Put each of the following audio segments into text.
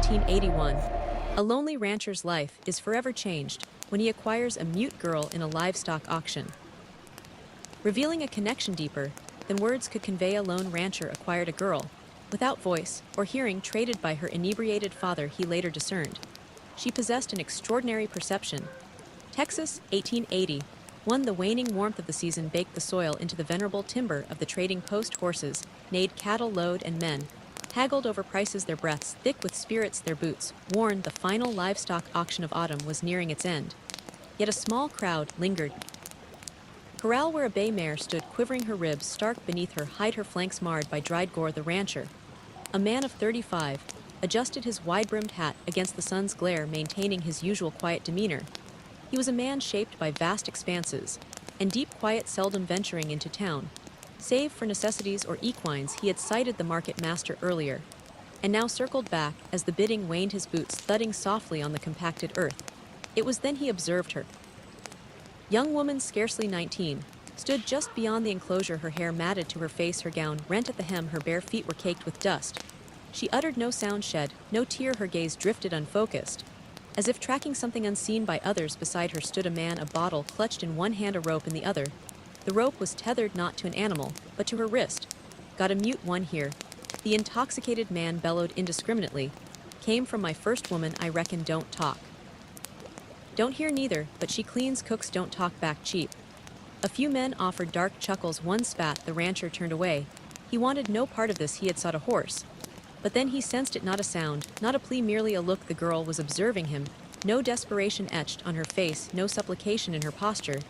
1881. A lonely rancher's life is forever changed when he acquires a mute girl in a livestock auction. Revealing a connection deeper than words could convey, a lone rancher acquired a girl, without voice or hearing, traded by her inebriated father. He later discerned she possessed an extraordinary perception. Texas, 1880. The waning warmth of the season baked the soil into the venerable timber of the trading post. Horses neighed, cattle lowed, and men haggled over prices, their breaths thick with spirits, their boots worn. The final livestock auction of autumn was nearing its end. Yet a small crowd lingered. Corral where a bay mare stood, quivering, her ribs stark beneath her hide, her flanks marred by dried gore. The rancher, a man of 35, adjusted his wide-brimmed hat against the sun's glare, maintaining his usual quiet demeanor. He was a man shaped by vast expanses and deep quiet, seldom venturing into town. Save for necessities or equines, he had sighted the market master earlier, and now circled back as the bidding waned, his boots thudding softly on the compacted earth. It was then he observed her. Young woman, scarcely 19, stood just beyond the enclosure, her hair matted to her face, her gown rent at the hem, her bare feet were caked with dust. She uttered no sound, shed no tear, her gaze drifted unfocused. As if tracking something unseen by others, beside her stood a man, a bottle clutched in one hand, a rope in the other. The rope was tethered not to an animal, but to her wrist. Got a mute one here, the intoxicated man bellowed indiscriminately. Came from my first woman, I reckon. Don't talk. Don't hear neither, but she cleans, cooks, don't talk back cheap. A few men offered dark chuckles, one spat, the rancher turned away. He wanted no part of this, he had sought a horse. But then he sensed it, not a sound, not a plea, merely a look. The girl was observing him, no desperation etched on her face, no supplication in her posture,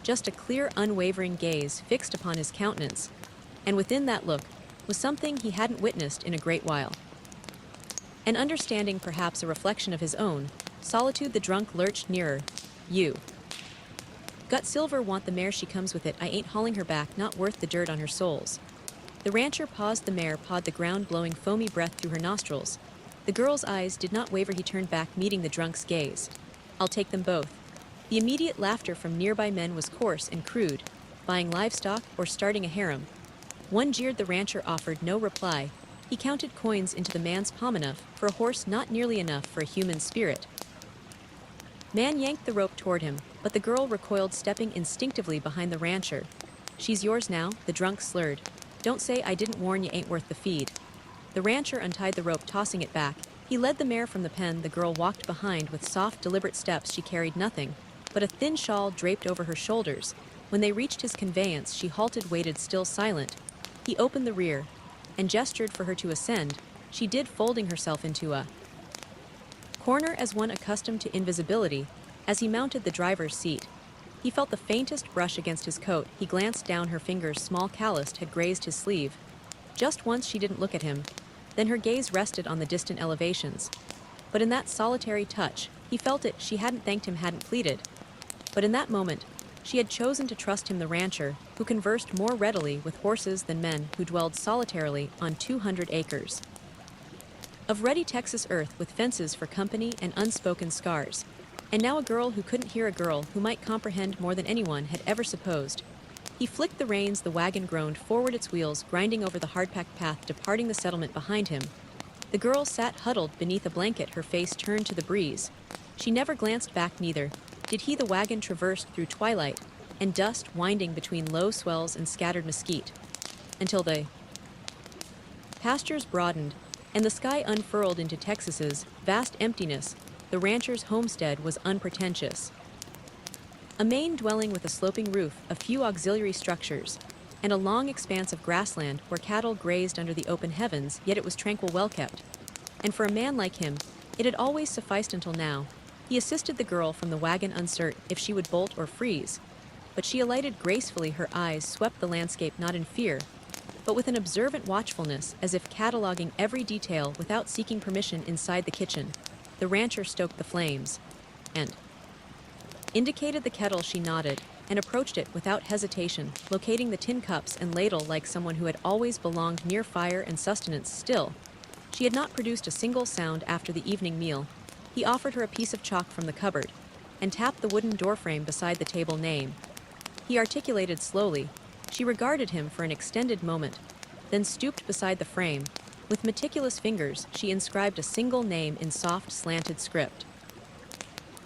just a clear, unwavering gaze fixed upon his countenance. And within that look was something he hadn't witnessed in a great while. An understanding, perhaps a reflection of his own. Solitude. The drunk lurched nearer. You got silver, want the mare, she comes with it, I ain't hauling her back, not worth the dirt on her soles. The rancher paused, the mare pawed the ground, blowing foamy breath through her nostrils. The girl's eyes did not waver, he turned back, meeting the drunk's gaze. I'll take them both. The immediate laughter from nearby men was coarse and crude. Buying livestock or starting a harem? One jeered, the rancher offered no reply. He counted coins into the man's palm, enough for a horse, not nearly enough for a human spirit. Man yanked the rope toward him, but the girl recoiled, stepping instinctively behind the rancher. She's yours now, the drunk slurred. Don't say I didn't warn you, ain't worth the feed. The rancher untied the rope, tossing it back. He led the mare from the pen. The girl walked behind with soft, deliberate steps. She carried nothing but a thin shawl draped over her shoulders. When they reached his conveyance, she halted, waited, still silent. He opened the rear and gestured for her to ascend. She did, folding herself into a corner as one accustomed to invisibility. As he mounted the driver's seat, he felt the faintest brush against his coat. He glanced down, her fingers, small, calloused, had grazed his sleeve. Just once she didn't look at him. Then her gaze rested on the distant elevations. But in that solitary touch, he felt it. She hadn't thanked him, hadn't pleaded. But in that moment, she had chosen to trust him, the rancher, who conversed more readily with horses than men, who dwelled solitarily on 200 acres of ruddy Texas earth, with fences for company and unspoken scars. And now a girl who couldn't hear, a girl who might comprehend more than anyone had ever supposed. He flicked the reins, the wagon groaned forward, its wheels grinding over the hard-packed path, departing the settlement behind him. The girl sat huddled beneath a blanket, her face turned to the breeze. She never glanced back, neither did he. The wagon traversed through twilight and dust, winding between low swells and scattered mesquite, until the pastures broadened and the sky unfurled into Texas's vast emptiness. The rancher's homestead was unpretentious. A main dwelling with a sloping roof, a few auxiliary structures, and a long expanse of grassland where cattle grazed under the open heavens, yet it was tranquil, well kept. And for a man like him, it had always sufficed until now. He assisted the girl from the wagon, uncertain if she would bolt or freeze. But she alighted gracefully, her eyes swept the landscape, not in fear, but with an observant watchfulness, as if cataloging every detail without seeking permission. Inside the kitchen, the rancher stoked the flames and indicated the kettle. She nodded and approached it without hesitation, locating the tin cups and ladle like someone who had always belonged near fire and sustenance. Still, she had not produced a single sound after the evening meal. He offered her a piece of chalk from the cupboard and tapped the wooden doorframe beside the table. Name. He articulated slowly. She regarded him for an extended moment, then stooped beside the frame With meticulous fingers, she inscribed a single name in soft, slanted script.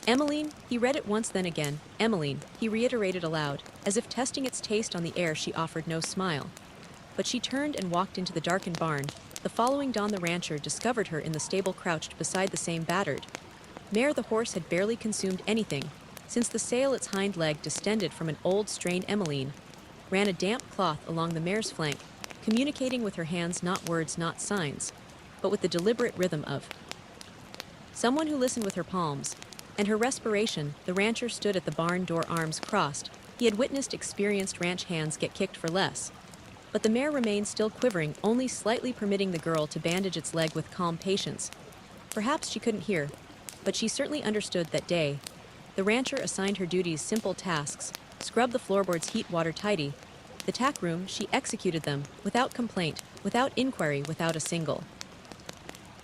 Emiline, he read it once then again. Emiline, he reiterated aloud, as if testing its taste on the air. She offered no smile. But she turned and walked into the darkened barn. The following dawn the rancher discovered her in the stable crouched beside the same battered mare. The horse had barely consumed anything, since the sail its hind leg distended from an old strain. Emiline ran a damp cloth along the mare's flank, communicating with her hands, not words, not signs, but with the deliberate rhythm of someone who listened. With her palms and her respiration, the rancher stood at the barn door, arms crossed. He had witnessed experienced ranch hands get kicked for less. But the mare remained still, quivering, only slightly, permitting the girl to bandage its leg with calm patience. Perhaps she couldn't hear, but she certainly understood that day. The rancher assigned her duties, simple tasks: scrub the floorboards, heat water, tidy the tack room. She executed them, without complaint, without inquiry, without a single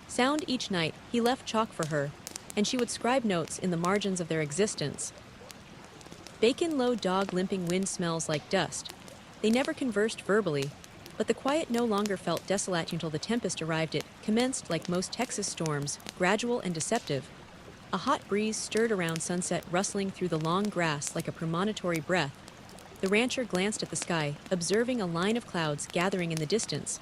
sound. Each night, he left chalk for her, and she would scribe notes in the margins of their existence. Bacon, low dog, limping, wind smells like dust. They never conversed verbally, but the quiet no longer felt desolate until the tempest arrived. It commenced like most Texas storms, gradual and deceptive. A hot breeze stirred around sunset, rustling through the long grass like a premonitory breath. The rancher glanced at the sky, observing a line of clouds gathering in the distance.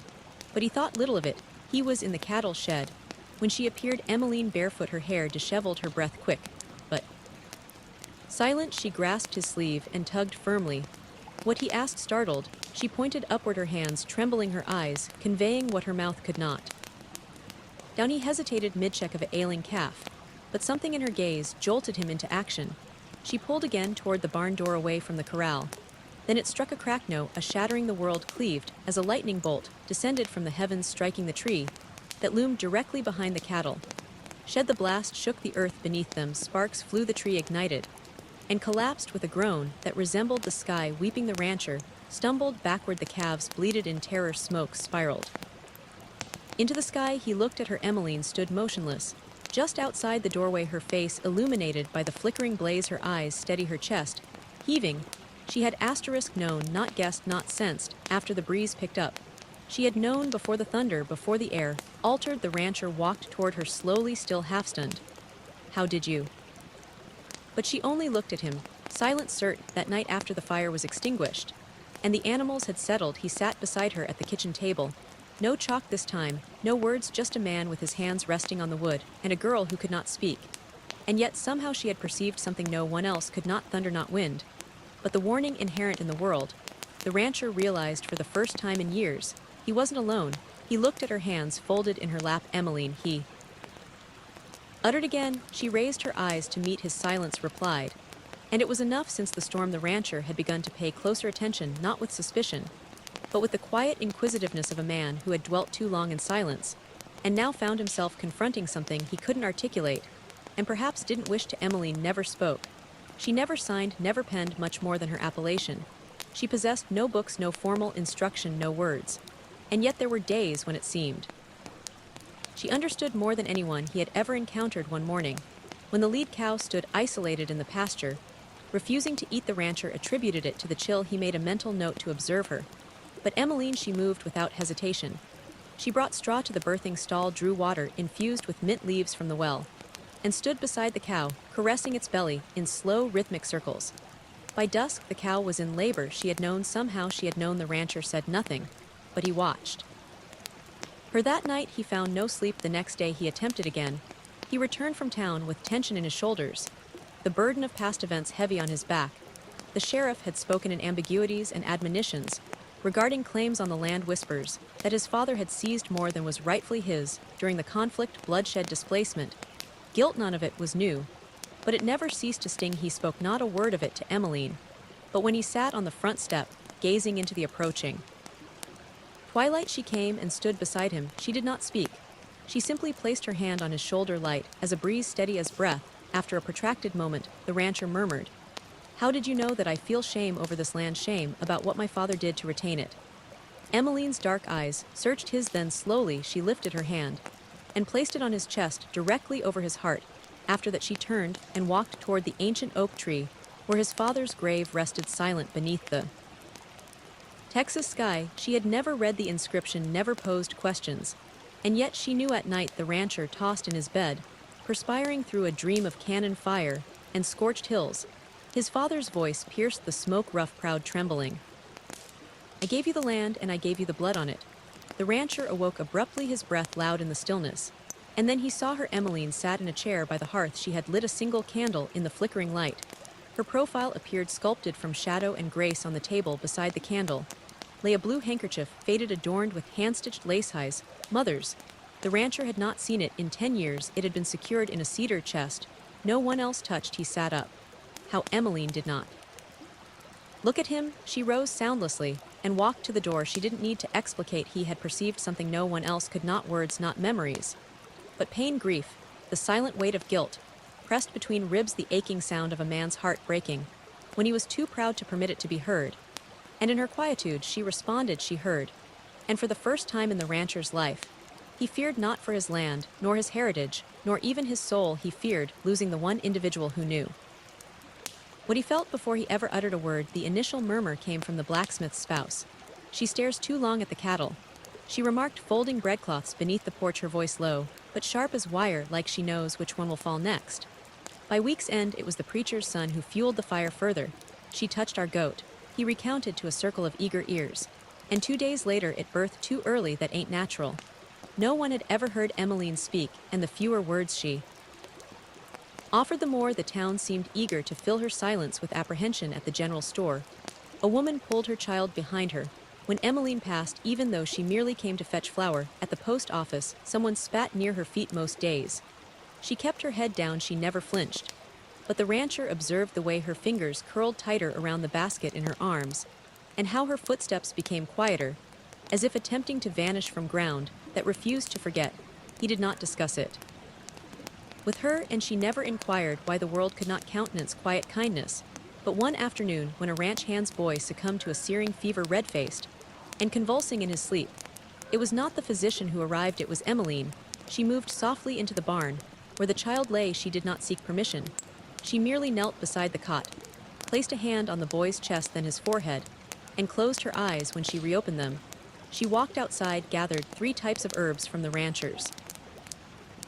But he thought little of it. He was in the cattle shed. When she appeared, Emiline, barefoot, her hair disheveled, her breath quick, but silent. She grasped his sleeve and tugged firmly. What he asked startled. She pointed upward, her hands trembling, her eyes conveying what her mouth could not. Downey hesitated mid-check of an ailing calf, but something in her gaze jolted him into action. She pulled again toward the barn door, away from the corral. Then it struck a crack, no, a shattering. The world cleaved as a lightning bolt descended from the heavens, striking the tree that loomed directly behind the cattle. Shed the blast, shook the earth beneath them. Sparks flew, the tree ignited and collapsed with a groan that resembled the sky weeping. The rancher stumbled backward, the calves bleated in terror. Smoke spiraled into the sky. He looked at her. Emiline stood motionless just outside the doorway, her face illuminated by the flickering blaze, her eyes steady, her chest heaving. She had known, not guessed, not sensed. After the breeze picked up, she had known. Before the thunder, before the air altered. The rancher walked toward her slowly, still half-stunned. How did you? But she only looked at him, silent, certain. That night after the fire was extinguished and the animals had settled, he sat beside her at the kitchen table. No chalk this time, no words, just a man with his hands resting on the wood, and a girl who could not speak. And yet somehow she had perceived something no one else could, not thunder, not wind, but the warning inherent in the world. The rancher realized for the first time in years he wasn't alone. He looked at her, hands folded in her lap. Emiline, he uttered again. She raised her eyes to meet his silence, replied. And it was enough. Since the storm, the rancher had begun to pay closer attention, not with suspicion, but with the quiet inquisitiveness of a man who had dwelt too long in silence, and now found himself confronting something he couldn't articulate, and perhaps didn't wish to. Emiline never spoke. She never signed, never penned, much more than her appellation. She possessed no books, no formal instruction, no words. And yet there were days when it seemed she understood more than anyone he had ever encountered. One morning, when the lead cow stood isolated in the pasture, refusing to eat, the rancher attributed it to the chill. He made a mental note to observe her. But Emiline, she moved without hesitation. She brought straw to the birthing stall, drew water infused with mint leaves from the well, and stood beside the cow, caressing its belly in slow, rhythmic circles. By dusk, the cow was in labor. She had known, somehow she had known. The rancher said nothing, but he watched her. That night he found no sleep. The next day he attempted again. He returned from town with tension in his shoulders, the burden of past events heavy on his back. The sheriff had spoken in ambiguities and admonitions regarding claims on the land, whispers that his father had seized more than was rightfully his during the conflict, bloodshed, displacement. Guilt, none of it was new, but it never ceased to sting. He spoke not a word of it to Emiline, but when he sat on the front step, gazing into the approaching twilight, she came and stood beside him. She did not speak. She simply placed her hand on his shoulder, light as a breeze, steady as breath. After a protracted moment, the rancher murmured, "How did you know that I feel shame over this land, shame about what my father did to retain it?" Emiline's dark eyes searched his. Then slowly she lifted her hand and placed it on his chest, directly over his heart. After that she turned and walked toward the ancient oak tree where his father's grave rested, silent beneath the Texas sky. She had never read the inscription, never posed questions, And yet she knew at night the rancher tossed in his bed, perspiring through a dream of cannon fire and scorched hills. His father's voice pierced the smoke-rough crowd, trembling. "I gave you the land and I gave you the blood on it." The rancher awoke abruptly, his breath loud in the stillness. And then he saw her. Emiline sat in a chair by the hearth. She had lit a single candle in the flickering light. Her profile appeared sculpted from shadow and grace. On the table beside the candle lay a blue handkerchief, faded, adorned with hand-stitched lace ties. Mother's. The rancher had not seen it in 10 years. It had been secured in a cedar chest. No one else touched. He sat up. How Emiline did not look at him. She rose soundlessly and walked to the door. She didn't need to explicate. He had perceived something no one else could. Not words, not memories, but pain, grief, the silent weight of guilt, pressed between ribs, the aching sound of a man's heart breaking when he was too proud to permit it to be heard. And in her quietude she responded. She heard. And for the first time in the rancher's life, he feared not for his land, nor his heritage, nor even his soul. He feared losing the one individual who knew what he felt before he ever uttered a word. The initial murmur came from the blacksmith's spouse. "She stares too long at the cattle," she remarked, folding breadcloths beneath the porch, her voice low, but sharp as wire, like she knows which one will fall next. By week's end, it was the preacher's son who fueled the fire further. "She touched our goat," he recounted to a circle of eager ears. "And 2 days later it birthed too early. That ain't natural." No one had ever heard Emiline speak, and the fewer words she offered, the more the town seemed eager to fill her silence with apprehension. At the general store, a woman pulled her child behind her when Emiline passed, even though she merely came to fetch flour. At the post office, someone spat near her feet. Most days she kept her head down. She never flinched. But the rancher observed the way her fingers curled tighter around the basket in her arms, and how her footsteps became quieter, as if attempting to vanish from ground that refused to forget. He did not discuss it with her, and she never inquired why the world could not countenance quiet kindness. But one afternoon, when a ranch hand's boy succumbed to a searing fever, red-faced and convulsing in his sleep, it was not the physician who arrived, it was Emiline. She moved softly into the barn, where the child lay. She did not seek permission. She merely knelt beside the cot, placed a hand on the boy's chest, then his forehead, and closed her eyes. When she reopened them, she walked outside, gathered 3 types of herbs from the ranchers,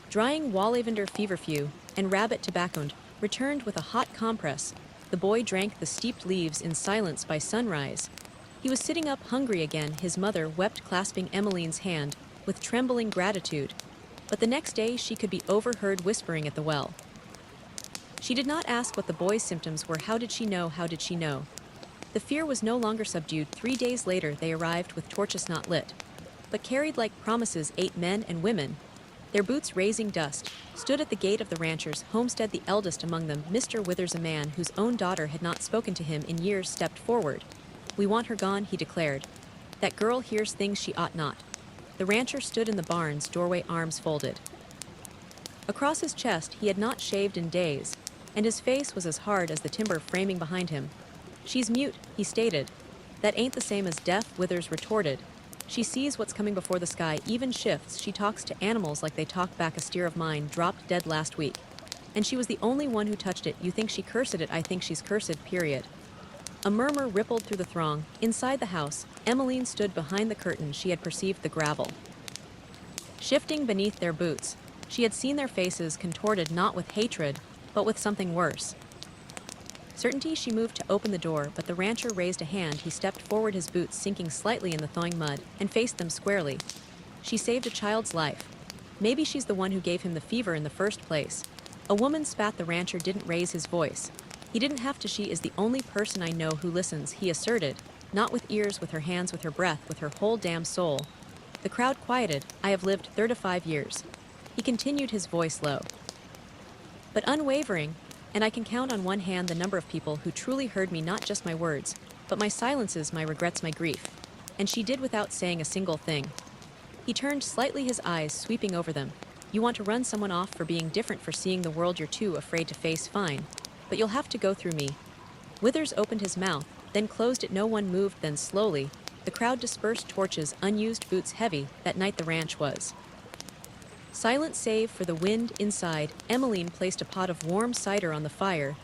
drying lavender, feverfew, and rabbit tobacco, returned with a hot compress. The boy drank the steeped leaves in silence. By sunrise, he was sitting up, hungry again. His mother wept, clasping Emiline's hand with trembling gratitude. But the next day she could be overheard whispering at the well. She did not ask what the boy's symptoms were. How did she know? How did she know? The fear was no longer subdued. 3 days later they arrived with torches not lit, but carried like promises. 8 men and women, their boots raising dust, stood at the gate of the rancher's homestead. The eldest among them, Mr. Withers, a man whose own daughter had not spoken to him in years, stepped forward. "We want her gone," he declared. "That girl hears things she ought not." The rancher stood in the barn's doorway, arms folded across his chest. He had not shaved in days, and his face was as hard as the timber framing behind him. "She's mute," he stated. "That ain't the same as deaf," Withers retorted. "She sees what's coming before the sky even shifts. She talks to animals like they talk back. A steer of mine dropped dead last week, and she was the only one who touched it. You think she cursed it? I think she's cursed, period." A murmur rippled through the throng. Inside the house, Emiline stood behind the curtain. She had perceived the gravel shifting beneath their boots. She had seen their faces contorted, not with hatred, but with something worse. Certainty. She moved to open the door, but the rancher raised a hand. He stepped forward, his boots sinking slightly in the thawing mud, and faced them squarely. "She saved a child's life. Maybe she's the one who gave him the fever in the first place." A woman spat. The rancher didn't raise his voice. "He didn't have to. She is the only person I know who listens," he asserted, not with ears, with her hands, with her breath, with her whole damn soul. The crowd quieted. "I have lived 35 years. He continued, his voice low but unwavering, "and I can count on one hand the number of people who truly heard me, not just my words, but my silences, my regrets, my grief." And she did without saying a single thing. He turned slightly, his eyes sweeping over them. "You want to run someone off for being different, for seeing the world you're too afraid to face? Fine. But you'll have to go through me." Withers opened his mouth, then closed it. No one moved. Then slowly, the crowd dispersed, torches, unused boots heavy. That night the ranch was silent save for the wind inside. Emiline placed a pot of warm cider on the fire,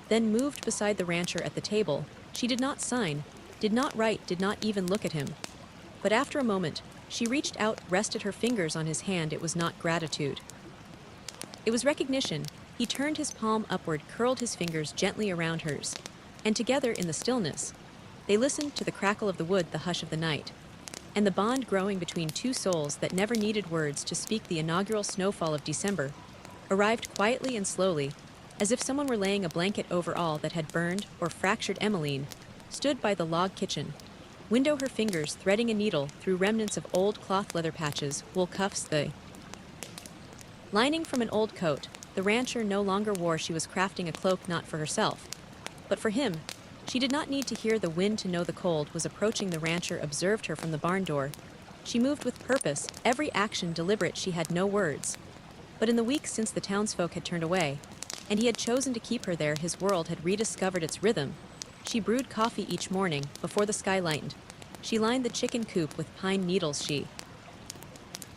then moved beside the rancher at the table. She did not sign, did not write, did not even look at him. But after a moment, She reached out, rested her fingers on his hand. It was not gratitude. It was recognition. He turned his palm upward, curled his fingers gently around hers. And together in the stillness, they listened to the crackle of the wood, the hush of the night, and the bond growing between two souls that never needed words to speak. The inaugural snowfall of December arrived quietly and slowly, as if someone were laying a blanket over all that had burned or fractured. Emiline stood by the log kitchen window, her fingers threading a needle through remnants of old cloth, leather patches, wool cuffs, the lining from an old coat the rancher no longer wore. She was crafting a cloak not for herself, but for him. She did not need to hear the wind to know the cold was approaching. The rancher observed her from the barn door. She moved with purpose, every action deliberate. She had no words. But in the weeks since the townsfolk had turned away, and he had chosen to keep her there, his world had rediscovered its rhythm. She brewed coffee each morning before the sky lightened. She lined the chicken coop with pine needles. She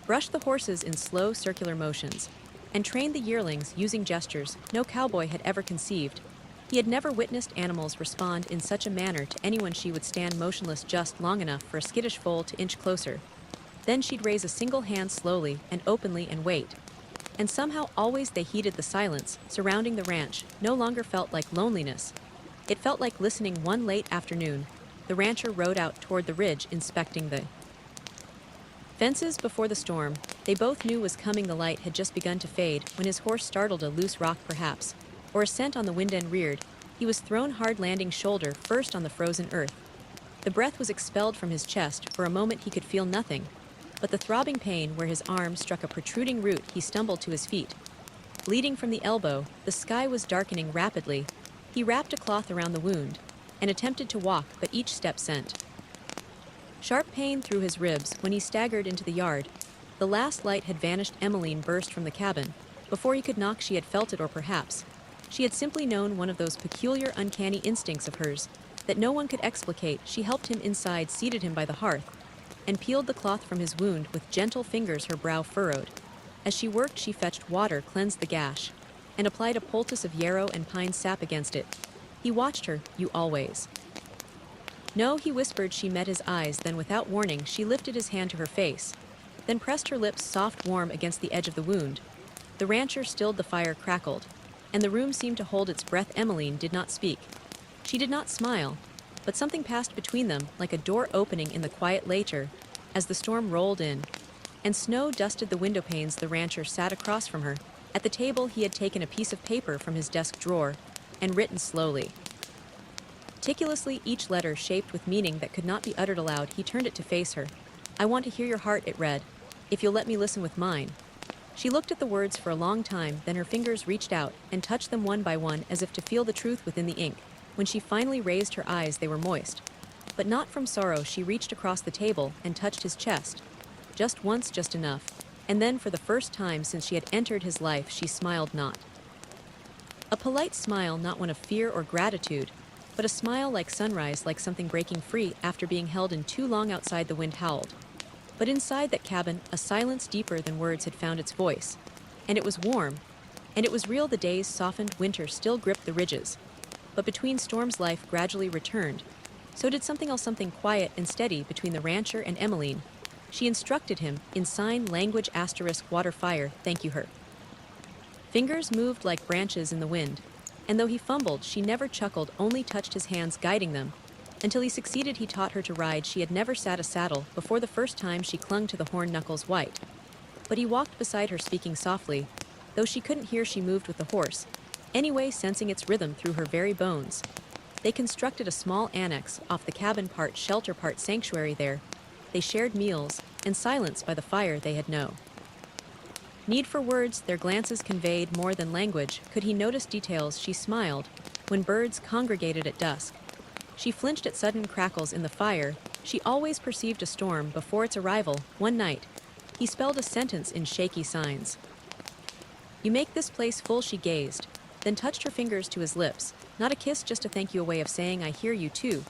brushed the horses in slow circular motions and trained the yearlings using gestures no cowboy had ever conceived. He had never witnessed animals respond in such a manner to anyone. She would stand motionless just long enough for a skittish foal to inch closer. Then she'd raise a single hand slowly and openly and wait. And somehow always they heeded. The silence surrounding the ranch no longer felt like loneliness. It felt like listening. One late afternoon, the rancher rode out toward the ridge, inspecting the fences before the storm they both knew was coming. The light had just begun to fade when his horse startled. A loose rock perhaps, or a scent on the wind, and reared. He was thrown hard, landing shoulder first on the frozen earth. The breath was expelled from his chest. For a moment he could feel nothing but the throbbing pain where his arm struck a protruding root. He stumbled to his feet, bleeding from the elbow. The sky was darkening rapidly. He wrapped a cloth around the wound and attempted to walk, but each step sent sharp pain through his ribs. When he staggered into the yard, the last light had vanished. Emiline burst from the cabin. Before he could knock, she had felt it, or perhaps she had simply known, one of those peculiar, uncanny instincts of hers that no one could explicate. She helped him inside, seated him by the hearth, and peeled the cloth from his wound with gentle fingers, her brow furrowed. As she worked, she fetched water, cleansed the gash, and applied a poultice of yarrow and pine sap against it. He watched her. "You always..." "No," he whispered. She met his eyes, then without warning, she lifted his hand to her face, then pressed her lips soft, warm, against the edge of the wound. The rancher stilled, the fire crackled, and the room seemed to hold its breath. Emiline did not speak. She did not smile, but something passed between them, like a door opening in the quiet later, as the storm rolled in, and snow dusted the window panes. The rancher sat across from her. At the table he had taken a piece of paper from his desk drawer and written slowly, meticulously, each letter shaped with meaning that could not be uttered aloud. He turned it to face her. "I want to hear your heart," it read, "if you'll let me listen with mine." She looked at the words for a long time, then her fingers reached out and touched them one by one, as if to feel the truth within the ink. When she finally raised her eyes, they were moist, but not from sorrow. She reached across the table and touched his chest. Just once, just enough. And then, for the first time since she had entered his life, she smiled, not a polite smile, not one of fear or gratitude, but a smile like sunrise, like something breaking free after being held in too long. Outside, the wind howled. But inside that cabin, a silence deeper than words had found its voice. And it was warm, and it was real. The days softened, winter still gripped the ridges. But between storms, life gradually returned. So did something else, something quiet and steady between the rancher and Emiline. She instructed him in sign language, *water, fire, thank you. Her fingers moved like branches in the wind, and though he fumbled, she never chuckled, only touched his hands, guiding them until he succeeded. He taught her to ride. She had never sat a saddle before. The first time she clung to the horn, knuckles white. But he walked beside her, speaking softly. Though she couldn't hear, she moved with the horse, anyway, sensing its rhythm through her very bones. They constructed a small annex off the cabin, part shelter, part sanctuary. There they shared meals and silence by the fire. They had no need for words. Their glances conveyed more than language. Could he notice details? She smiled when birds congregated at dusk. She flinched at sudden crackles in the fire. She always perceived a storm before its arrival. One night, he spelled a sentence in shaky signs. "You make this place full," she gazed, then touched her fingers to his lips. Not a kiss, just a thank you, a way of saying, "I hear you too."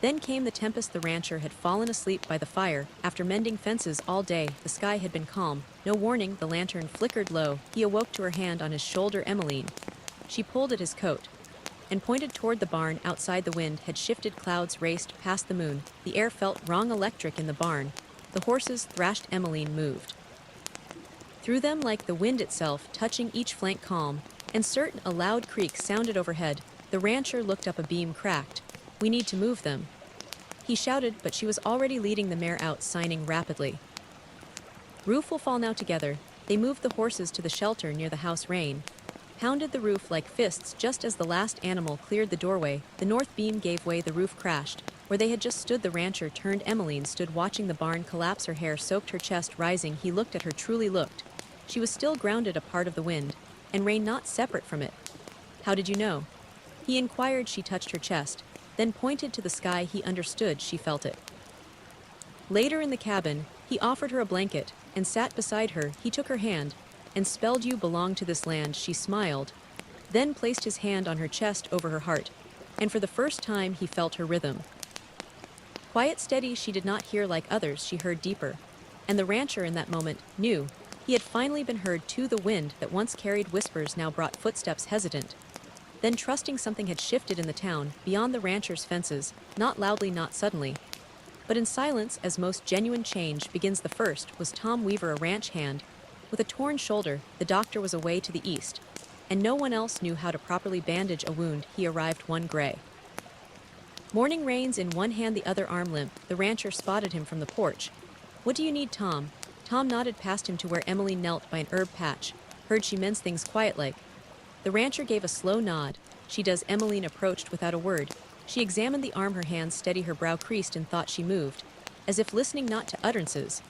Then came the tempest. The rancher had fallen asleep by the fire after mending fences all day. The sky had been calm. No warning, the lantern flickered low. He awoke to her hand on his shoulder. "Emiline." She pulled at his coat and pointed toward the barn outside. The wind had shifted, clouds raced past the moon. The air felt wrong, electric in the barn. the horses thrashed Emiline moved. Through them like the wind itself, touching each flank calm, and certain a loud creak sounded overhead, the rancher looked up a beam cracked. "We need to move them," he shouted, but she was already leading the mare out, signing rapidly. "Roof will fall now together." They moved the horses to the shelter near the house. Rain pounded the roof like fists just as the last animal cleared the doorway. The north beam gave way, the roof crashed. Where they had just stood, the rancher turned. Emiline stood watching the barn collapse, her hair soaked, her chest rising. He looked at her, truly looked. She was still grounded, a part of the wind, and rain not separate from it. "How did you know?" he inquired. She touched her chest, then pointed to the sky. He understood, she felt it. Later in the cabin, he offered her a blanket and sat beside her. He took her hand and spelled, "You belong to this land." She smiled, then placed his hand on her chest over her heart, and for the first time he felt her rhythm. Quiet, steady, she did not hear like others, she heard deeper. And the rancher in that moment knew he had finally been heard too. The wind that once carried whispers now brought footsteps, hesitant, then trusting. Something had shifted in the town, beyond the rancher's fences, not loudly, not suddenly, but in silence, as most genuine change begins. The first was Tom Weaver, a ranch hand with a torn shoulder. The doctor was away to the east, and no one else knew how to properly bandage a wound. He arrived one gray morning, reins in one hand, the other arm limp. The rancher spotted him from the porch. "What do you need, Tom?" Tom nodded past him to where Emiline knelt by an herb patch. "Heard she mends things quiet like." The rancher gave a slow nod. "She does." Emiline approached without a word. She examined the arm, her hands steady, her brow creased in thought. She moved, as if listening not to utterances,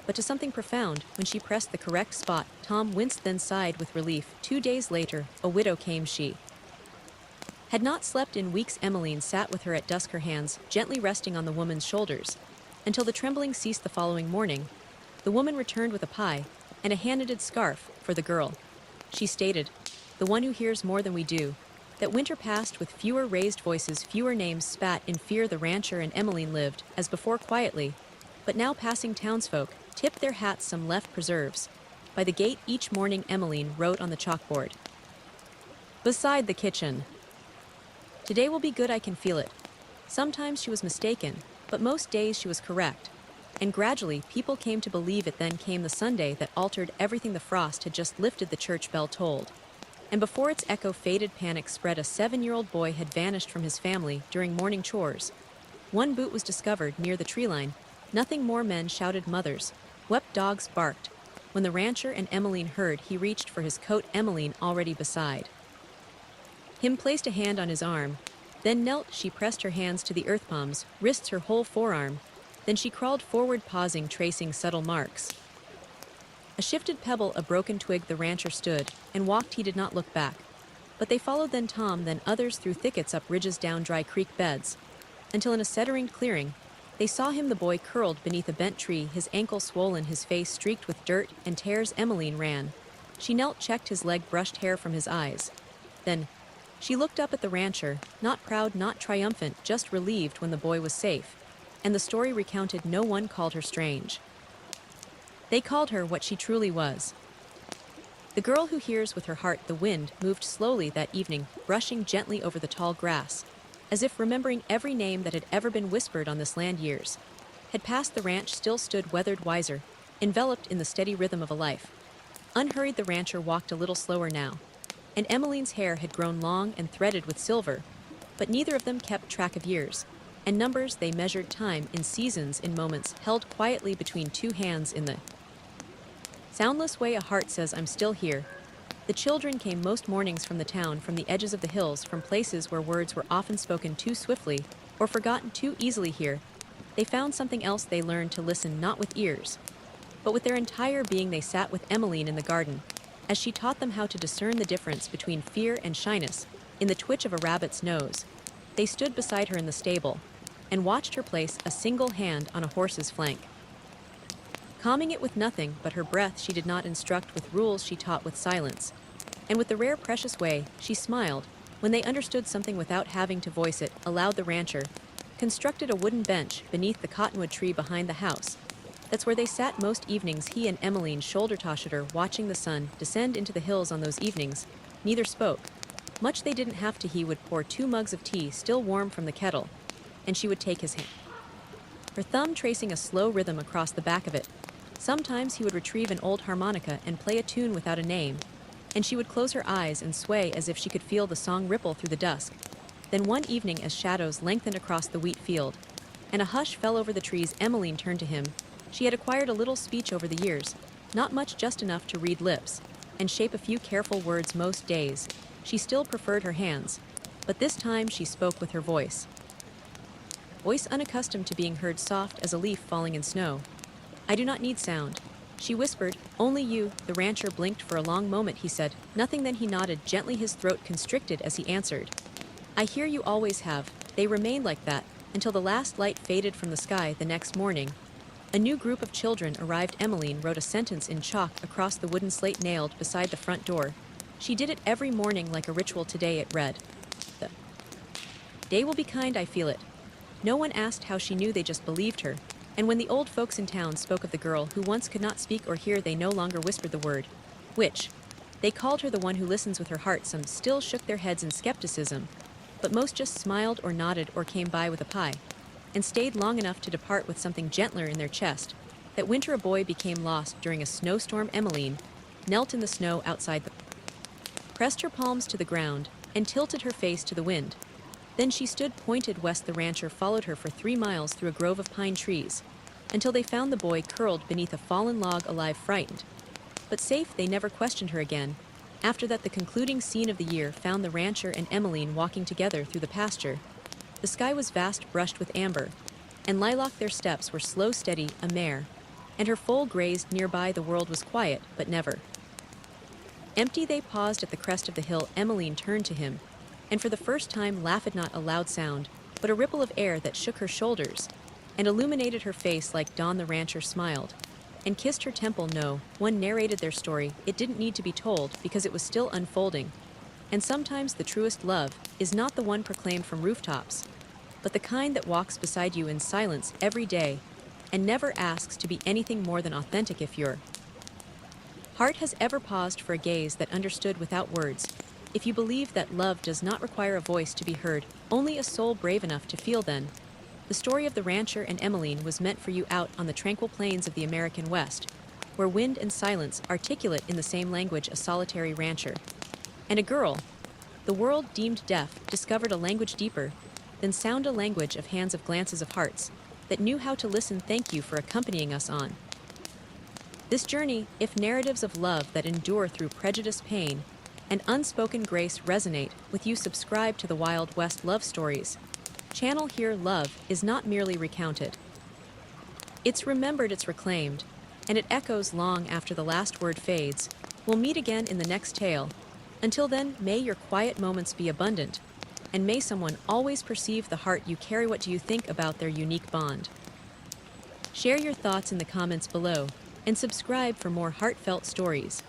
but to something profound. When she pressed the correct spot, Tom winced, then sighed with relief. 2 days later, a widow came. She had not slept in weeks. Emiline sat with her at dusk, her hands gently resting on the woman's shoulders, until the trembling ceased. The following morning, the woman returned with a pie and a hand-knitted scarf for the girl. She stated, "The one who hears more than we do." That winter passed with fewer raised voices, fewer names spat in fear. The rancher and Emiline lived, as before, quietly, but now passing townsfolk tipped their hats, some left preserves. By the gate each morning, Emiline wrote on the chalkboard beside the kitchen, "Today will be good, I can feel it." Sometimes she was mistaken, but most days she was correct. And gradually, people came to believe it. Then came the Sunday that altered everything. The frost had just lifted, the church bell tolled, and before its echo faded, panic spread. A 7-year-old boy had vanished from his family during morning chores. One boot was discovered near the tree line. Nothing more. Men shouted, mothers wept, dogs barked. When the rancher and Emiline heard, he reached for his coat. Emiline, already beside him, placed a hand on his arm, then knelt. She pressed her hands to the earth, palms, wrists, her whole forearm. Then she crawled forward, pausing, tracing subtle marks. A shifted pebble, a broken twig. The rancher stood and walked. He did not look back, but they followed. Then Tom, then others, through thickets, up ridges, down dry creek beds, until in a settling clearing they saw him. The boy curled beneath a bent tree, his ankle swollen, his face streaked with dirt and tears. Emiline ran. She knelt, checked his leg, brushed hair from his eyes. Then she looked up at the rancher, not proud, not triumphant, just relieved. When the boy was safe and the story recounted, no one called her strange. They called her what she truly was, the girl who hears with her heart. The wind moved slowly that evening, brushing gently over the tall grass, as if remembering every name that had ever been whispered on this land. Years had passed. The ranch still stood, weathered, wiser, enveloped in the steady rhythm of a life. Unhurried, the rancher walked a little slower now, and Emiline's hair had grown long and threaded with silver, but neither of them kept track of years and numbers. They measured time in seasons, in moments held quietly between two hands. In the soundless way a heart says, "I'm still here." The children came most mornings from the town, from the edges of the hills, from places where words were often spoken too swiftly or forgotten too easily. Here they found something else. They learned to listen, not with ears, but with their entire being. They sat with Emiline in the garden, as she taught them how to discern the difference between fear and shyness in the twitch of a rabbit's nose. They stood beside her in the stable and watched her place a single hand on a horse's flank, calming it with nothing but her breath. She did not instruct with rules, she taught with silence. And with the rare, precious way, she smiled when they understood something without having to voice it aloud. The rancher constructed a wooden bench beneath the cottonwood tree behind the house. That's where they sat most evenings, he and Emiline, shoulder-to-shoulder, watching the sun descend into the hills. On those evenings, neither spoke. Much they didn't have to. He would pour 2 mugs of tea, still warm from the kettle, and she would take his hand her thumb tracing a slow rhythm across the back of it. Sometimes he would retrieve an old harmonica and play a tune without a name, and she would close her eyes and sway as if she could feel the song ripple through the dusk. Then one evening, as shadows lengthened across the wheat field, and a hush fell over the trees, Emiline turned to him. She had acquired a little speech over the years, not much, just enough to read lips and shape a few careful words most days. She still preferred her hands, but this time she spoke with her voice. Voice unaccustomed to being heard, soft as a leaf falling in snow. "I do not need sound," she whispered. "Only you." The rancher blinked for a long moment. He said nothing, then he nodded gently, his throat constricted as he answered. "I hear you always have." They remained like that until the last light faded from the sky. The next morning, a new group of children arrived. Emiline wrote a sentence in chalk across the wooden slate nailed beside the front door. She did it every morning like a ritual. Today it read, "The day will be kind, I feel it." No one asked how she knew, they just believed her. And when the old folks in town spoke of the girl who once could not speak or hear, they no longer whispered the word witch. They called her the one who listens with her heart. Some still shook their heads in skepticism, but most just smiled or nodded or came by with a pie, and stayed long enough to depart with something gentler in their chest. That winter a boy became lost during a snowstorm. Emiline knelt in the snow outside, pressed her palms to the ground, and tilted her face to the wind. Then she stood pointed west. The rancher followed her for 3 miles through a grove of pine trees, until they found the boy curled beneath a fallen log, alive, frightened, but safe. They never questioned her again. After that, the concluding scene of the year found the rancher and Emiline walking together through the pasture. The sky was vast, brushed with amber and lilac. Their steps were slow, steady. A mare and her foal grazed nearby. The world was quiet, but never empty. They paused at the crest of the hill. Emiline turned to him, and for the first time laughed, not a loud sound, but a ripple of air that shook her shoulders and illuminated her face like dawn. The rancher smiled and kissed her temple. No one narrated their story. It didn't need to be told because it was still unfolding. And sometimes the truest love is not the one proclaimed from rooftops, but the kind that walks beside you in silence every day and never asks to be anything more than authentic. If your heart has ever paused for a gaze that understood without words, if you believe that love does not require a voice to be heard, only a soul brave enough to feel, then the story of the rancher and Emiline was meant for you, out on the tranquil plains of the American West, where wind and silence articulate in the same language. A solitary rancher and a girl, the world deemed deaf, discovered a language deeper than sound, a language of hands, of glances, of hearts that knew how to listen. Thank you for accompanying us on this journey. If narratives of love that endure through prejudice, pain, and unspoken grace resonate with you, subscribe to the Wild West Love Stories channel. Here, love is not merely recounted, it's remembered, it's reclaimed, and it echoes long after the last word fades. We'll meet again in the next tale. Until then, may your quiet moments be abundant, and may someone always perceive the heart you carry. What do you think about their unique bond? Share your thoughts in the comments below, and subscribe for more heartfelt stories.